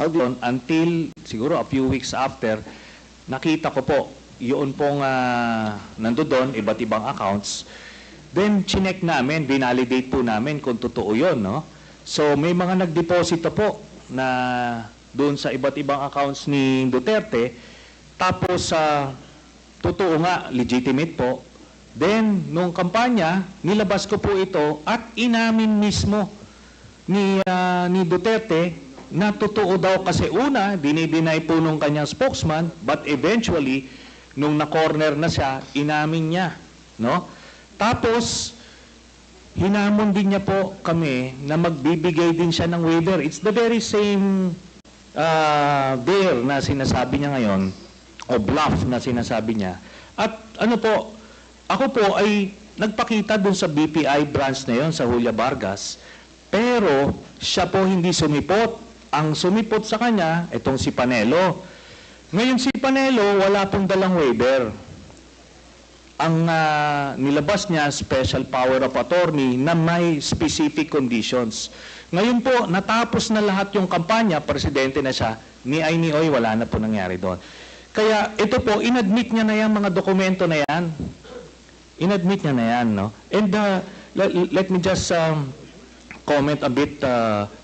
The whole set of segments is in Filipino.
Until siguro a few weeks after, nakita ko po, yun pong nandoon, iba't ibang accounts. Then, chinek namin, binalidate po namin kung totoo yun, no? So, may mga nagdeposito po na doon sa iba't ibang accounts ni Duterte. Tapos, totoo nga, legitimate po. Then, nung kampanya, nilabas ko po ito at inamin mismo ni Duterte na totoo daw kasi una, dinideny po nung kanyang spokesman, but eventually, nung na-corner na siya, inamin niya, no? Tapos, hinamon din niya po kami na magbibigay din siya ng waiver. It's the very same dare na sinasabi niya ngayon, o bluff na sinasabi niya. At ano po, ako po ay nagpakita dun sa BPI branch na yon sa Julia Vargas, pero siya po hindi sumipot. Ang sumipot sa kanya, itong si Panelo. Ngayon si Panelo, wala pong dalang waiver. Ang nilabas niya, special power of attorney na may specific conditions. Ngayon po, natapos na lahat yung kampanya, presidente na siya, ni ay ni oy, wala na po nangyari doon. Kaya ito po, inadmit niya na yan, mga dokumento na yan. Inadmit niya na yan, no? And let me just comment a bit,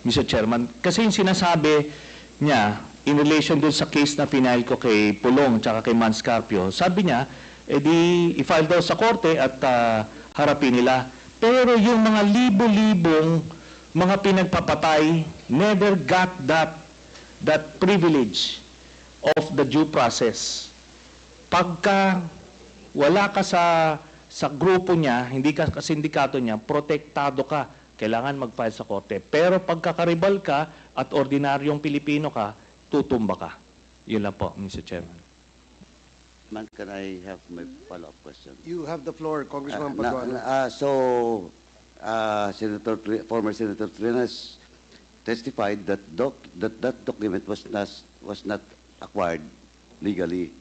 Mr. Chairman. Kasi yung sinasabi niya, in relation dun sa case na final ko kay Pulong tsaka kay Manscarpio, sabi niya, i-file daw sa korte at harapin nila. Pero yung mga libo-libong mga pinagpapatay never got that privilege of the due process. Pagka wala ka sa grupo niya, hindi ka sa sindikato niya, protektado ka. Kailangan mag-file sa korte. Pero pagkakaribal ka at ordinaryong Pilipino ka, tutumba ka. Yun lang po, Mr. Chairman. Man, can I have my follow-up question? You have the floor, Congressman Paduano. Former Senator Trinas testified that that document was not acquired legally.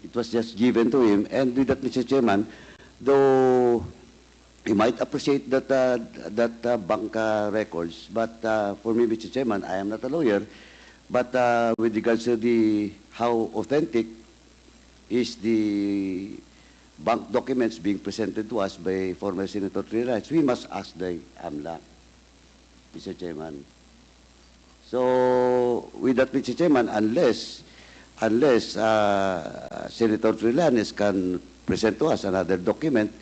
It was just given to him. And with that, Mr. Chairman, though you might appreciate that bank records, but for me, Mr. Chairman, I am not a lawyer. But with regards to how authentic is the bank documents being presented to us by former Senator Trinas, we must ask the AMLA, Mr. Chairman. So with that, Mr. Chairman, unless Senator Trillanes can present to us another document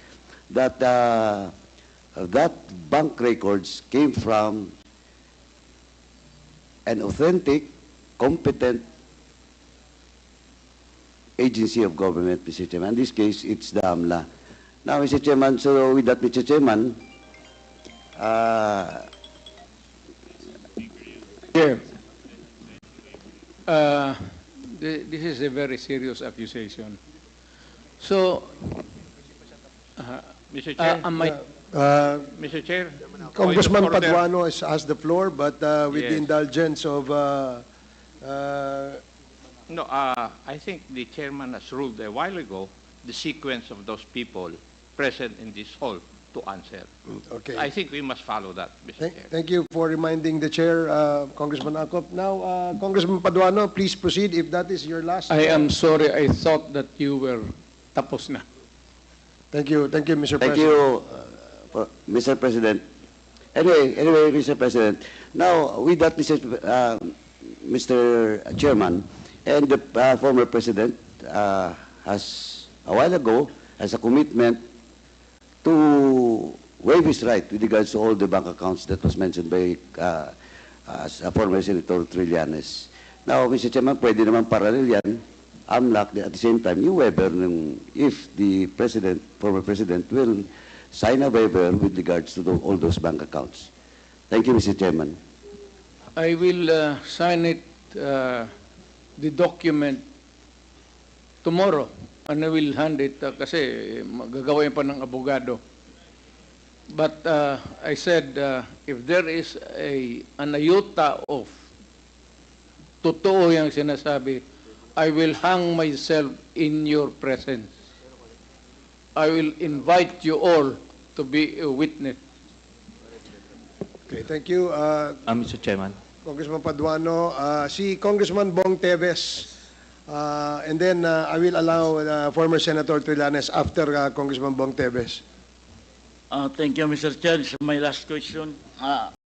that that bank records came from an authentic, competent agency of government, Mr. Chairman. In this case, it's the AMLA. Now, Mr. Chairman, so with that, Mr. Chairman, this is a very serious accusation. So, Mr. Chair, Mr. Chair, Congressman point of order. Paduano has the floor, but with the Yes. indulgence of No, I think the chairman has ruled a while ago the sequence of those people present in this hall to answer. okay. I think we must follow that, Mr. Chair. Thank you for reminding the chair, Congressman Acop. Now, Congressman Paduano, please proceed if that is your last. I am sorry, I thought that you were tapos na. Thank you, Mr. thank President. you, Mr. President. Anyway, Mr. President, now with that, Mr. Chairman, and the former President has, a while ago, has a commitment to waive his right with regards to all the bank accounts that was mentioned by former Senator Trillanes. Now, Mr. Chairman, pwede naman parallel yan, AMLAC, at the same time, yung waiver, if the President, former President, will sign a waiver with regards to all those bank accounts. Thank you, Mr. Chairman. I will sign it, the document, tomorrow. And I will hand it kasi gagawin pa ng abogado. But I said, if there is an iota of totoo yung sinasabi, I will hang myself in your presence. I will invite you all to be a witness. Okay, thank you. Mr. Chairman. Congressman Paduano. Si Congressman Bong Teves. And then I will allow former Senator Trillanes after Congressman Bong Teves. Thank you, Mr. Chair. This is my last question.